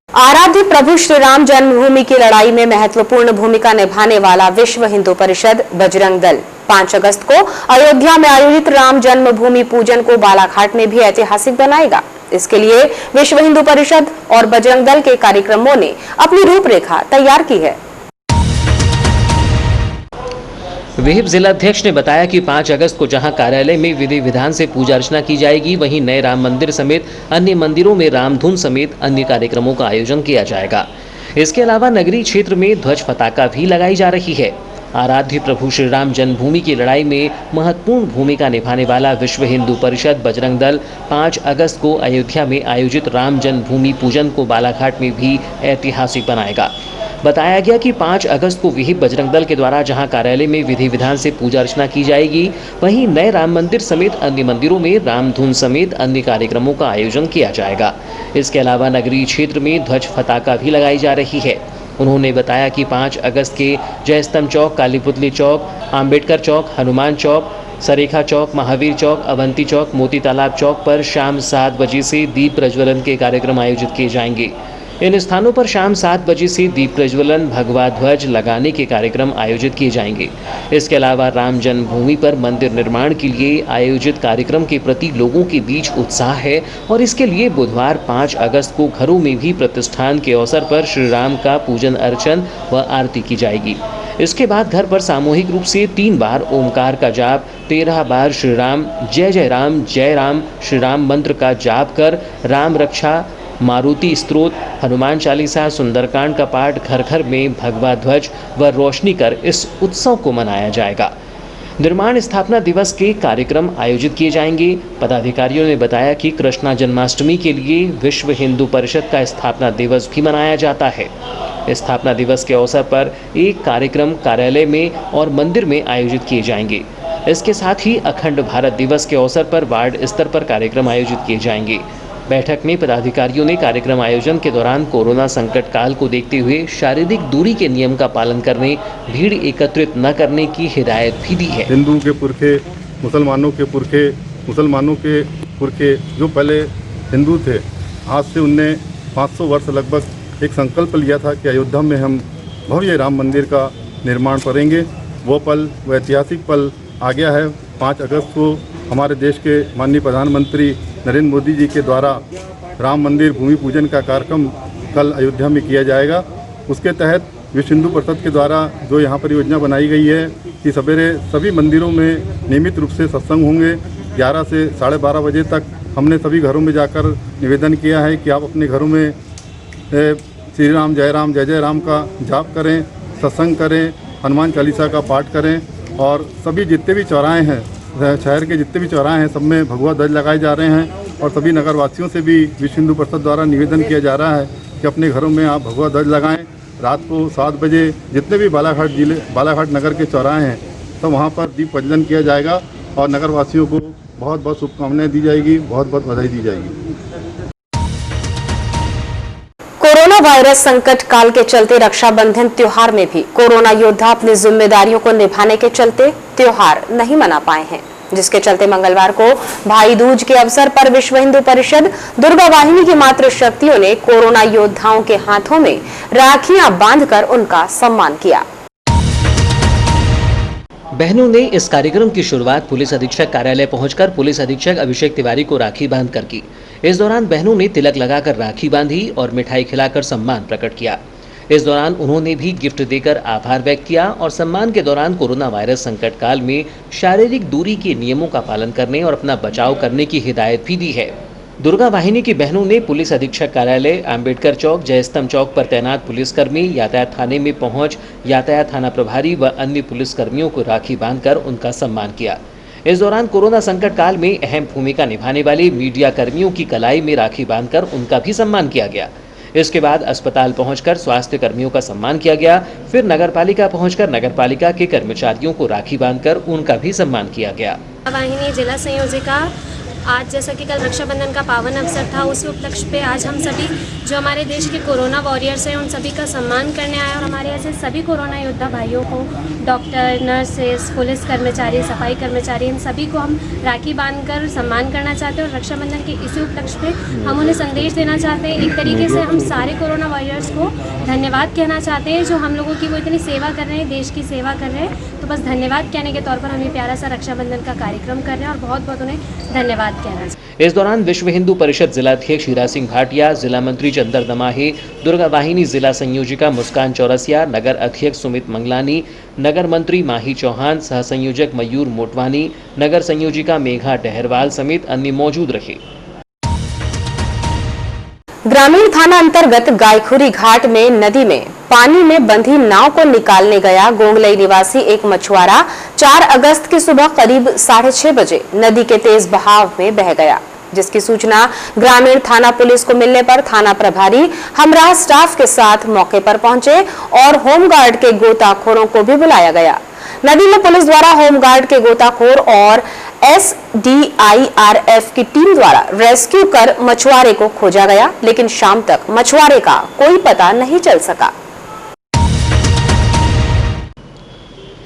आराध्य प्रभु श्री राम जन्मभूमि की लड़ाई में महत्वपूर्ण भूमिका निभाने वाला विश्व हिंदू परिषद बजरंग दल 5 अगस्त को अयोध्या में आयोजित राम जन्मभूमि पूजन को बालाघाट में भी ऐतिहासिक बनाएगा। इसके लिए विश्व हिंदू परिषद और बजरंग दल के कार्यक्रमों ने अपनी रूपरेखा तैयार की है। विहिप जिलाध्यक्ष ने बताया कि 5 अगस्त को जहां कार्यालय में विधि विधान से पूजा अर्चना की जाएगी, वहीं नए राम मंदिर समेत अन्य मंदिरों में रामधुन समेत अन्य कार्यक्रमों का आयोजन किया जाएगा। इसके अलावा नगरीय क्षेत्र में ध्वज पताका भी लगाई जा रही है। आराध्य प्रभु श्री राम जन्मभूमि की लड़ाई में महत्वपूर्ण भूमिका निभाने वाला विश्व हिंदू परिषद बजरंग दल 5 अगस्त को अयोध्या में आयोजित राम जन्मभूमि पूजन को बालाघाट में भी ऐतिहासिक बनाएगा। बताया गया कि 5 अगस्त को विहिप बजरंग दल के द्वारा जहां कार्यालय में विधि विधान से पूजा अर्चना की जाएगी, वहीं नए राम मंदिर समेत अन्य मंदिरों में रामधुन समेत अन्य कार्यक्रमों का आयोजन किया जाएगा। इसके अलावा नगरीय क्षेत्र में ध्वज पताका भी लगाई जा रही है। उन्होंने बताया कि 5 अगस्त के जयस्तंभ चौक, कालीपुतली चौक, आम्बेडकर चौक, हनुमान चौक, सरेखा चौक, महावीर चौक, अवंती चौक, मोती तालाब चौक पर शाम 7 बजे से दीप प्रज्वलन के कार्यक्रम आयोजित किए जाएंगे। इन स्थानों पर शाम 7 बजे से दीप प्रज्वलन, भगवा ध्वज लगाने के कार्यक्रम आयोजित किए जाएंगे। इसके अलावा राम जन्मभूमि पर मंदिर निर्माण के लिए आयोजित कार्यक्रम के प्रति लोगों के बीच उत्साह है और इसके लिए बुधवार 5 अगस्त को घरों में भी प्रतिष्ठान के अवसर पर श्री राम का पूजन अर्चन व आरती की जाएगी। इसके बाद घर पर सामूहिक रूप से 3 बार ओमकार का जाप, 13 बार श्री राम जय जय राम श्री राम मंत्र का जाप कर राम रक्षा मारुति स्तोत्र, हनुमान चालीसा, सुंदरकांड का पाठ, घर घर में भगवा ध्वज व रोशनी कर इस उत्सव को मनाया जाएगा। निर्माण स्थापना दिवस के कार्यक्रम आयोजित किए जाएंगे। पदाधिकारियों ने बताया कि कृष्णा जन्माष्टमी के लिए विश्व हिंदू परिषद का स्थापना दिवस भी मनाया जाता है। स्थापना दिवस के अवसर पर एक कार्यक्रम कार्यालय में और मंदिर में आयोजित किए जाएंगे। इसके साथ ही अखंड भारत दिवस के अवसर पर वार्ड स्तर पर कार्यक्रम आयोजित किए जाएंगे। बैठक में पदाधिकारियों ने कार्यक्रम आयोजन के दौरान कोरोना संकट काल को देखते हुए शारीरिक दूरी के नियम का पालन करने, भीड़ एकत्रित न करने की हिदायत भी दी है। हिंदुओं के पुरखे, मुसलमानों के पुरखे जो पहले हिंदू थे, आज से उनने 500 वर्ष लगभग एक संकल्प लिया था कि अयोध्या में हम भव्य राम मंदिर का निर्माण करेंगे। वो ऐतिहासिक पल आ गया है। 5 अगस्त को हमारे देश के माननीय प्रधानमंत्री नरेंद्र मोदी जी के द्वारा राम मंदिर भूमि पूजन का कार्यक्रम कल अयोध्या में किया जाएगा। उसके तहत विश्व हिंदू परिषद के द्वारा जो यहाँ पर योजना बनाई गई है कि सवेरे सभी मंदिरों में नियमित रूप से सत्संग होंगे। 11 से 12:30 बजे तक हमने सभी घरों में जाकर निवेदन किया है कि आप अपने घरों में श्री राम, जय जय राम का जाप करें, सत्संग करें, हनुमान चालीसा का पाठ करें और सभी जितने भी चौराहे हैं, शहर के जितने भी चौराहे हैं, सब में भगवा ध्वज लगाए जा रहे हैं और सभी नगरवासियों से भी विश्व हिंदू परिषद द्वारा निवेदन किया जा रहा है कि अपने घरों में आप भगवा ध्वज लगाएं। रात को 7 बजे जितने भी बालाघाट नगर के चौराहे हैं, तो वहाँ पर दीप प्रज्वलन किया जाएगा और नगरवासियों को बहुत बहुत शुभकामनाएं दी जाएगी, बहुत बहुत बधाई दी जाएगी। कोरोना वायरस संकट काल के चलते रक्षाबंधन त्योहार में भी कोरोना योद्धा अपनी जिम्मेदारियों को निभाने के चलते त्योहार नहीं मना पाए हैं, जिसके चलते मंगलवार को भाई दूज के अवसर पर विश्व हिंदू परिषद दुर्गा वाहिनी की मातृ शक्तियों ने कोरोना योद्धाओं के हाथों में राखियां बांधकर उनका सम्मान किया। बहनों ने इस कार्यक्रम की शुरुआत पुलिस अधीक्षक कार्यालय पहुंचकर पुलिस अधीक्षक अभिषेक तिवारी को राखी बांधकर की। इस दौरान बहनों ने तिलक लगाकर राखी बांधी और मिठाई खिलाकर सम्मान प्रकट किया। इस दौरान उन्होंने भी गिफ्ट देकर आभार व्यक्त किया और सम्मान के दौरान कोरोना वायरस संकट काल में शारीरिक दूरी के नियमों का पालन करने और अपना बचाव करने की हिदायत भी दी है। दुर्गा वाहिनी की बहनों ने पुलिस अधीक्षक कार्यालय, अंबेडकर चौक, जयस्तंभ चौक पर तैनात पुलिसकर्मी, यातायात थाने में पहुंच यातायात थाना प्रभारी व अन्य पुलिसकर्मियों को राखी बांधकर उनका सम्मान किया। इस दौरान कोरोना संकट काल में अहम भूमिका निभाने वाले मीडिया कर्मियों की कलाई में राखी बांधकर उनका भी सम्मान किया गया। इसके बाद अस्पताल पहुंचकर स्वास्थ्य कर्मियों का सम्मान किया गया। फिर नगरपालिका पहुंचकर नगरपालिका के कर्मचारियों को राखी बांधकर उनका भी सम्मान किया गया। वाहिनी जिला संयोजिका, आज जैसा कि कल रक्षाबंधन का पावन अवसर था, उस उपलक्ष्य पे आज हम सभी जो हमारे देश के कोरोना वॉरियर्स हैं उन सभी का सम्मान करने आए और हमारे ऐसे सभी कोरोना योद्धा भाइयों को, डॉक्टर, नर्सेस, पुलिस कर्मचारी, सफाई कर्मचारी, इन सभी को हम राखी बांधकर सम्मान करना चाहते हैं। और रक्षाबंधन के इसी उपलक्ष्य पे हम उन्हें संदेश देना चाहते हैं। एक तरीके से हम सारे कोरोना वॉरियर्स को धन्यवाद कहना चाहते हैं जो हम लोगों की वो इतनी सेवा कर रहे हैं, देश की सेवा कर रहे हैं। तो बस धन्यवाद कहने के तौर पर हम ये प्यारा सा रक्षाबंधन का कार्यक्रम कर रहे हैं और बहुत बहुत उन्हें धन्यवाद कहना चाहिए। इस दौरान विश्व हिंदू परिषद जिलाध्यक्ष हीरा सिंह भाटिया, जिला मंत्री चंदर दमाहे, दुर्गा वाहिनी जिला संयोजिका मुस्कान चौरसिया, नगर अध्यक्ष सुमित मंगलानी, नगर मंत्री माही चौहान, सह संयोजक मयूर मोटवानी, नगर संयोजिका मेघा डहरवाल समेत अन्य मौजूद रहे। ग्रामीण थाना अंतर्गत गायखुरी घाट में नदी में पानी में बंधी नाव को निकालने गया गोंगलई निवासी एक मछुआरा 4 अगस्त की सुबह करीब 6:30 बजे नदी के तेज बहाव में बह गया, जिसकी सूचना ग्रामीण थाना पुलिस को मिलने पर थाना प्रभारी हमराह स्टाफ के साथ मौके पर पहुंचे और होमगार्ड के गोताखोरों को भी बुलाया गया। नदी में पुलिस द्वारा होमगार्ड के गोताखोर और SDIRF की टीम द्वारा रेस्क्यू कर मछुआरे को खोजा गया, लेकिन शाम तक मछुआरे का कोई पता नहीं चल सका।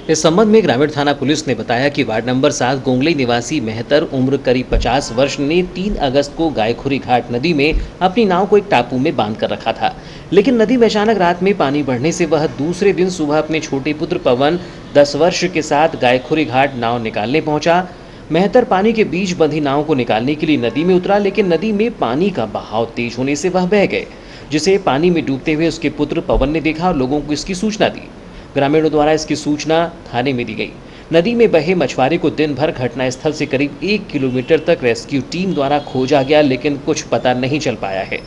इस संबंध में ग्रामीण थाना पुलिस ने बताया कि वार्ड नंबर 7 गोंगलई निवासी मेहतर उम्र करीब 50 वर्ष ने 3 अगस्त को गायखुरी घाट नदी में अपनी नाव को एक टापू में बांध कर रखा था, लेकिन नदी में अचानक रात में पानी बढ़ने से वह दूसरे दिन सुबह अपने छोटे पुत्र पवन 10 वर्ष के साथ गायखुरी घाट नाव निकालने पहुंचा। मेहतर पानी के बीच बंधी नाव को निकालने के लिए नदी में उतरा, लेकिन नदी में पानी का बहाव तेज होने से वह बह गए, जिसे पानी में डूबते हुए उसके पुत्र पवन ने देखा और लोगों को इसकी सूचना दी। ग्रामीणों द्वारा इसकी सूचना थाने में दी गई। नदी में बहे मछुआरे को दिन भर घटनास्थल से करीब 1 किलोमीटर तक रेस्क्यू टीम द्वारा खोजा गया, लेकिन कुछ पता नहीं चल पाया है।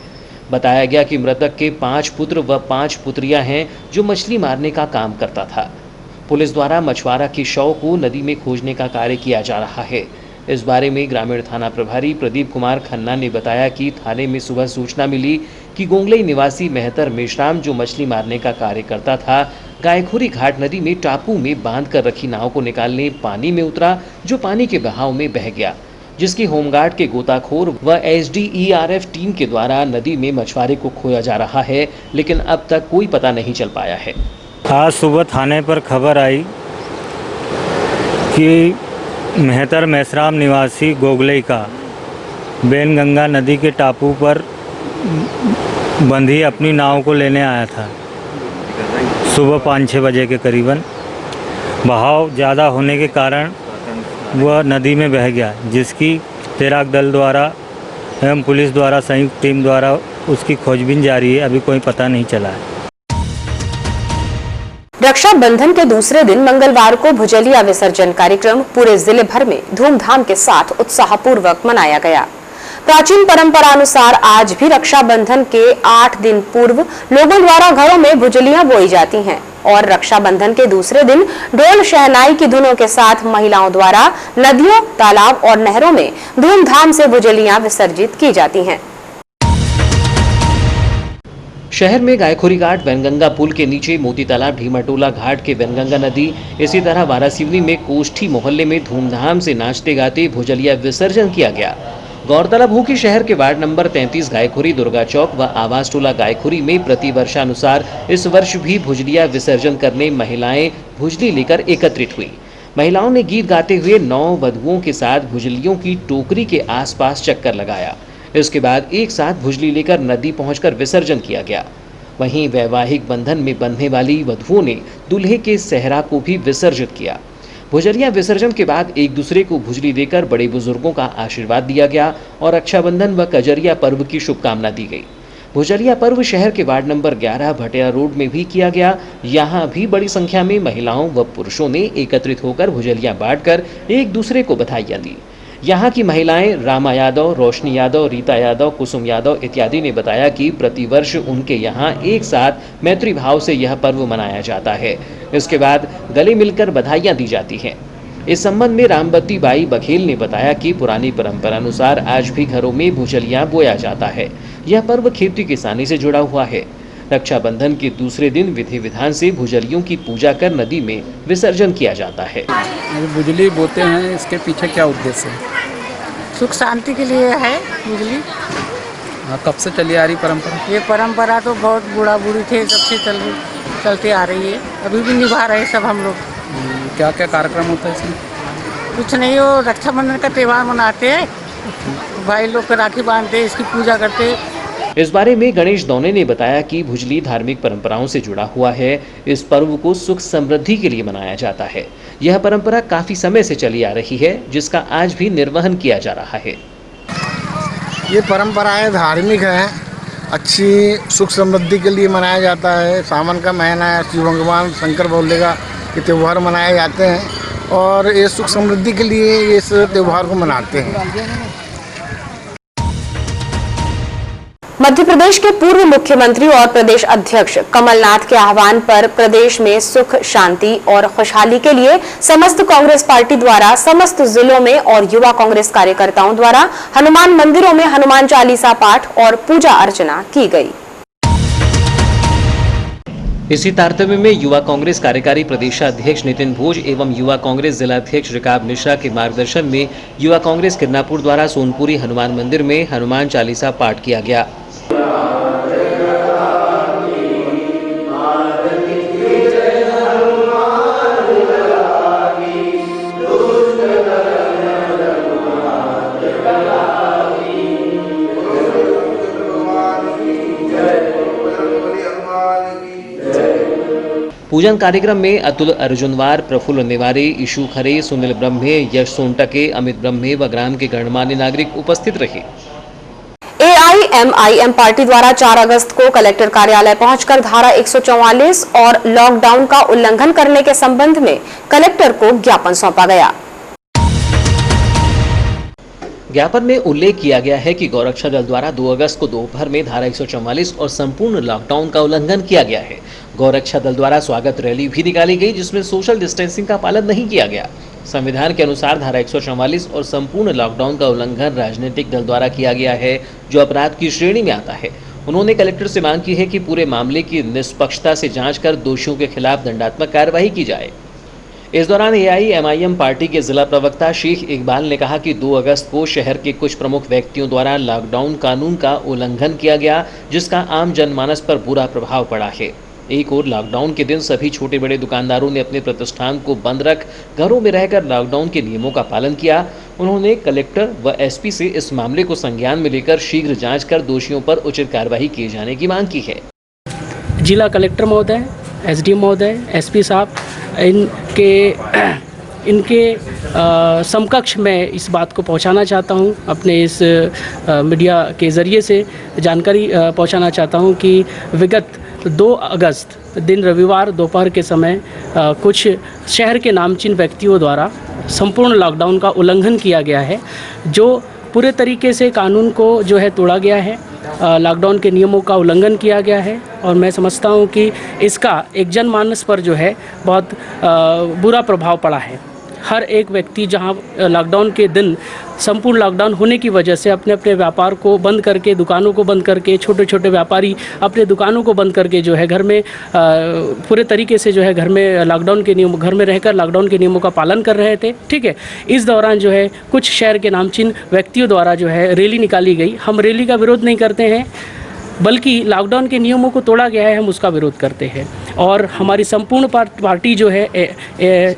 बताया गया कि मृतक के 5 पुत्र व 5 पुत्रियां हैं जो मछली मारने का काम करता था। पुलिस द्वारा मछुआरा के शव को नदी में खोजने का कार्य किया जा रहा है। इस बारे में ग्रामीण थाना प्रभारी प्रदीप कुमार खन्ना ने बताया कि थाने में सुबह सूचना मिली कि गोंगलई निवासी मेहतर मेश्राम जो मछली मारने का कार्य करता था, गायखुरी घाट नदी में टापू में बांध कर रखी नाव को निकालने पानी में उतरा, जो पानी के बहाव में बह गया, जिसकी होमगार्ड के गोताखोर व SDERF टीम के द्वारा नदी में मछुआरे को खोजा जा रहा है, लेकिन अब तक कोई पता नहीं चल पाया है। आज सुबह थाने पर खबर आई कि मेहतर मेश्राम निवासी गोगलई का बेनगंगा नदी के टापू पर बंधी अपनी नाव को लेने आया था। सुबह 5-6 बजे के करीबन बहाव ज़्यादा होने के कारण वह नदी में बह गया, जिसकी तैराक दल द्वारा एवं पुलिस द्वारा संयुक्त टीम द्वारा उसकी खोजबीन जारी है। अभी कोई पता नहीं चला है। रक्षाबंधन के दूसरे दिन मंगलवार को भुजलिया विसर्जन कार्यक्रम पूरे जिले भर में धूमधाम के साथ उत्साहपूर्वक मनाया गया। प्राचीन परंपरा अनुसार आज भी रक्षाबंधन के 8 दिन पूर्व लोगों द्वारा घरों में भुजलियां बोई जाती हैं और रक्षाबंधन के दूसरे दिन ढोल शहनाई की धुनों के साथ महिलाओं द्वारा नदियों, तालाब और नहरों में धूमधाम से भुजलियां विसर्जित की जाती हैं। शहर में गायखुरी घाट, वैनगंगा पुल के नीचे मोती तालाब, ढीमाटोला घाट के वैनगंगा नदी, इसी तरह वारासिवनी में कोष्ठी मोहल्ले में धूमधाम से नाचते गाते भुजलिया विसर्जन किया गया। गौरतलब हो कि शहर के वार्ड नंबर 33 गायखुरी, दुर्गा चौक व आवास टोला गायखुरी में प्रति वर्षानुसार इस वर्ष भी भुजलिया विसर्जन करने महिलाएं भुजली लेकर एकत्रित हुई। महिलाओं ने गीत गाते हुए 9 वधुओं के साथ भुजलियों की टोकरी के आसपास चक्कर लगाया। इसके बाद एक साथ भुजली लेकर नदी पहुंचकर विसर्जन किया गया। वहीं वैवाहिक बंधन में बंधने वाली वधुओं ने दूल्हे के सेहरा को भी विसर्जित किया। भुजलिया विसर्जन के बाद एक दूसरे को भुजली देकर बड़े बुजुर्गों का आशीर्वाद दिया गया और रक्षाबंधन व कजरिया पर्व की शुभकामना दी गई। भुजलिया पर्व शहर के वार्ड नंबर 11 भटिया रोड में भी किया गया। यहाँ भी बड़ी संख्या में महिलाओं व पुरुषों ने एकत्रित होकर भुजलिया बांटकर एक दूसरे को बधाइयाँ दी। यहाँ की महिलाएं रामा यादव, रोशनी यादव, रीता यादव, कुसुम यादव इत्यादि ने बताया कि प्रतिवर्ष उनके यहाँ एक साथ मैत्री भाव से यह पर्व मनाया जाता है। इसके बाद गले मिलकर बधाइयाँ दी जाती हैं। इस संबंध में रामबत्ती बाई बघेल ने बताया कि पुरानी परंपरा अनुसार आज भी घरों में भुजलियाँ बोया जाता है। यह पर्व खेती किसानी से जुड़ा हुआ है। रक्षाबंधन के दूसरे दिन विधि विधान से भुजलियों की पूजा कर नदी में विसर्जन किया जाता है। बुजली बोते हैं, इसके पीछे क्या उद्देश्य है? सुख शांति के लिए है बिजली। कब से चली आ रही परंपरा? ये परंपरा तो बहुत बूढ़ा बूढ़ी थे सबसे चलती आ रही है, अभी भी निभा रहे सब हम लोग। क्या क्या कार्यक्रम होता है इसमें? कुछ नहीं, वो रक्षाबंधन का त्यौहार मनाते हैं, भाई लोग को राखी बांधते, इसकी पूजा करते। इस बारे में गणेश दौने ने बताया कि भुजली धार्मिक परंपराओं से जुड़ा हुआ है। इस पर्व को सुख समृद्धि के लिए मनाया जाता है। यह परंपरा काफी समय से चली आ रही है, जिसका आज भी निर्वहन किया जा रहा है। ये परंपराएं धार्मिक हैं, अच्छी सुख समृद्धि के लिए मनाया जाता है। सावन का महीना है, शिव भगवान शंकर भोले का ये त्यौहार मनाए जाते हैं और ये सुख समृद्धि के लिए इस त्यौहार को मनाते हैं। मध्य प्रदेश के पूर्व मुख्यमंत्री और प्रदेश अध्यक्ष कमलनाथ के आह्वान पर प्रदेश में सुख, शांति और खुशहाली के लिए समस्त कांग्रेस पार्टी द्वारा समस्त जिलों में और युवा कांग्रेस कार्यकर्ताओं द्वारा हनुमान मंदिरों में हनुमान चालीसा पाठ और पूजा अर्चना की गई। इसी तारतम्य में युवा कांग्रेस कार्यकारी प्रदेशाध्यक्ष नितिन भोज एवं युवा कांग्रेस जिलाध्यक्ष रिकाब मिश्रा के मार्गदर्शन में युवा कांग्रेस किरनापुर द्वारा सोनपुरी हनुमान मंदिर में हनुमान चालीसा पाठ किया गया। पूजन कार्यक्रम में अतुल अर्जुनवार, प्रफुल्ल नेवारे, ईशु खरे, सुनील ब्रह्मे, यश सोनटके, अमित ब्रह्मे व ग्राम के गणमान्य नागरिक उपस्थित रहे। AIMIM पार्टी द्वारा 4 अगस्त को कलेक्टर कार्यालय पहुंचकर धारा 144 और लॉकडाउन का उल्लंघन करने के संबंध में कलेक्टर को ज्ञापन सौंपा गया। ज्ञापन में उल्लेख किया गया है कि गौरक्षा दल द्वारा 2 अगस्त को दोपहर में धारा 144 और संपूर्ण लॉकडाउन का उल्लंघन किया गया है। गौरक्षा दल द्वारा स्वागत रैली भी निकाली गई जिसमें सोशल डिस्टेंसिंग का पालन नहीं किया गया। संविधान के अनुसार धारा 144 और संपूर्ण लॉकडाउन का उल्लंघन राजनीतिक दल द्वारा किया गया है, जो अपराध की श्रेणी में आता है। उन्होंने कलेक्टर से मांग की है कि पूरे मामले की निष्पक्षता से जांच कर दोषियों के खिलाफ दंडात्मक कार्रवाई की जाए। इस दौरान AIMIM पार्टी के जिला प्रवक्ता शेख इकबाल ने कहा कि 2 अगस्त को शहर के कुछ प्रमुख व्यक्तियों द्वारा लॉकडाउन कानून का उल्लंघन किया गया, जिसका आम जनमानस पर बुरा प्रभाव पड़ा है। एक और लॉकडाउन के दिन सभी छोटे बड़े दुकानदारों ने अपने प्रतिष्ठान को बंद रख घरों में रहकर लॉकडाउन के नियमों का पालन किया। उन्होंने कलेक्टर व SP से इस मामले को संज्ञान में लेकर शीघ्र जांच कर दोषियों पर उचित कार्रवाई किए जाने की मांग की है। जिला कलेक्टर महोदय, SDM महोदय, SP साहब, इनके समकक्ष मैं इस बात को पहुंचाना चाहता हूं, अपने इस मीडिया के ज़रिए से जानकारी पहुंचाना चाहता हूं कि विगत 2 अगस्त दिन रविवार दोपहर के समय कुछ शहर के नामचीन व्यक्तियों द्वारा संपूर्ण लॉकडाउन का उल्लंघन किया गया है, जो पूरे तरीके से कानून को जो है तोड़ा गया है, लॉकडाउन के नियमों का उल्लंघन किया गया है। और मैं समझता हूं कि इसका एक जनमानस पर जो है बहुत बुरा प्रभाव पड़ा है। हर एक व्यक्ति जहां लॉकडाउन के दिन संपूर्ण लॉकडाउन होने की वजह से अपने अपने व्यापार को बंद करके, दुकानों को बंद करके, छोटे छोटे व्यापारी अपने दुकानों को बंद करके जो है घर में पूरे तरीके से जो है घर में लॉकडाउन के नियम, घर में रहकर लॉकडाउन के नियमों का पालन कर रहे थे। ठीक है, इस दौरान जो है कुछ शहर के नामचीन व्यक्तियों द्वारा जो है रैली निकाली गई। हम रैली का विरोध नहीं करते हैं, बल्कि लॉकडाउन के नियमों को तोड़ा गया है, हम उसका विरोध करते हैं। और हमारी संपूर्ण पार्टी जो है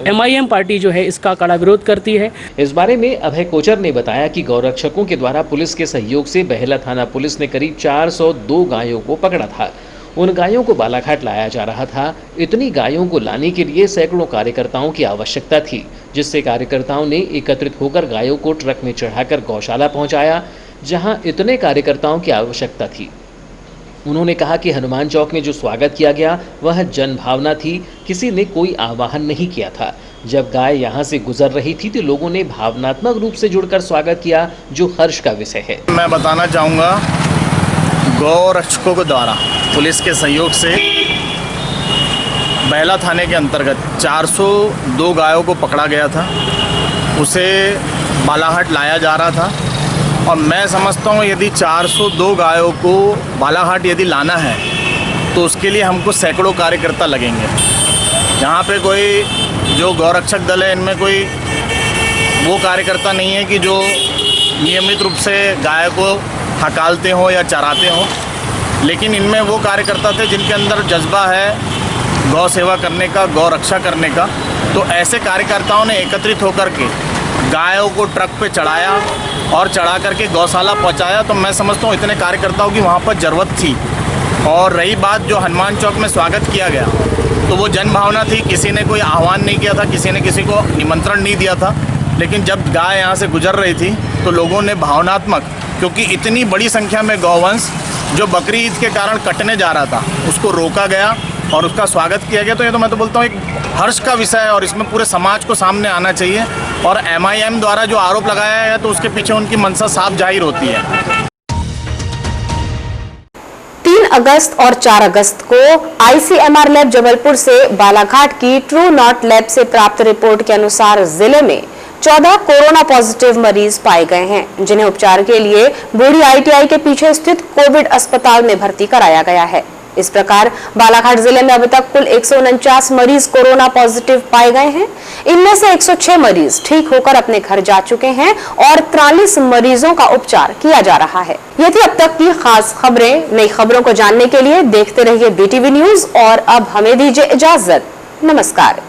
MIM पार्टी जो है इसका कड़ा विरोध करती है। इस बारे में अभय कोचर ने बताया कि गौरक्षकों के द्वारा पुलिस के सहयोग से बहेला थाना पुलिस ने करीब 402 गायों को पकड़ा था। उन गायों को बालाघाट लाया जा रहा था। इतनी गायों को लाने के लिए सैकड़ों कार्यकर्ताओं की आवश्यकता थी, जिससे कार्यकर्ताओं ने एकत्रित होकर गायों को ट्रक में चढ़ाकर गौशाला पहुंचाया, जहां इतने कार्यकर्ताओं की आवश्यकता थी। उन्होंने कहा कि हनुमान चौक में जो स्वागत किया गया वह जनभावना थी, किसी ने कोई आह्वान नहीं किया था। जब गाय यहाँ से गुजर रही थी तो लोगों ने भावनात्मक रूप से जुड़कर स्वागत किया, जो हर्ष का विषय है। मैं बताना चाहूँगा, गौ रक्षकों के द्वारा पुलिस के सहयोग से बहेला थाने के अंतर्गत 402 गायों को पकड़ा गया था, उसे बालाघाट लाया जा रहा था। और मैं समझता हूँ यदि 402 गायों को बालाघाट यदि लाना है तो उसके लिए हमको सैकड़ों कार्यकर्ता लगेंगे। यहाँ पे कोई जो गौरक्षक दल है इनमें कोई वो कार्यकर्ता नहीं है कि जो नियमित रूप से गाय को हकालते हों या चराते हों, लेकिन इनमें वो कार्यकर्ता थे जिनके अंदर जज्बा है गौ सेवा करने का, गौ रक्षा करने का। तो ऐसे कार्यकर्ताओं ने एकत्रित होकर के गायों को ट्रक पे चढ़ाया और चढ़ा करके गौशाला पहुंचाया। तो मैं समझता हूँ इतने कार्यकर्ताओं की वहाँ पर ज़रूरत थी। और रही बात जो हनुमान चौक में स्वागत किया गया, तो वो जनभावना थी, किसी ने कोई आह्वान नहीं किया था, किसी ने किसी को निमंत्रण नहीं दिया था। लेकिन जब गाय यहाँ से गुजर रही थी तो लोगों ने भावनात्मक, क्योंकि इतनी बड़ी संख्या में गौवंश जो बकरी ईद के कारण कटने जा रहा था उसको रोका गया और उसका स्वागत किया गया। तो ये तो मैं तो बोलता हूँ एक हर्ष का विषय है और इसमें पूरे समाज को सामने आना चाहिए। और MIM द्वारा जो आरोप लगाया है तो उसके पीछे उनकी मंशा साफ जाहिर होती है। 3 अगस्त और 4 अगस्त को ICMR लैब जबलपुर से बालाघाट की ट्रू नॉट लैब से प्राप्त रिपोर्ट के अनुसार जिले में 14 कोरोना पॉजिटिव मरीज पाए गए हैं, जिन्हें उपचार के लिए बूढ़ी ITI के पीछे स्थित कोविड अस्पताल में भर्ती कराया गया है। इस प्रकार बालाघाट जिले में अभी तक कुल 149 मरीज कोरोना पॉजिटिव पाए गए हैं। इनमें से 106 मरीज ठीक होकर अपने घर जा चुके हैं और 43 मरीजों का उपचार किया जा रहा है। ये थी अब तक की खास खबरें। नई खबरों को जानने के लिए देखते रहिए BTV न्यूज और अब हमें दीजिए इजाजत। नमस्कार।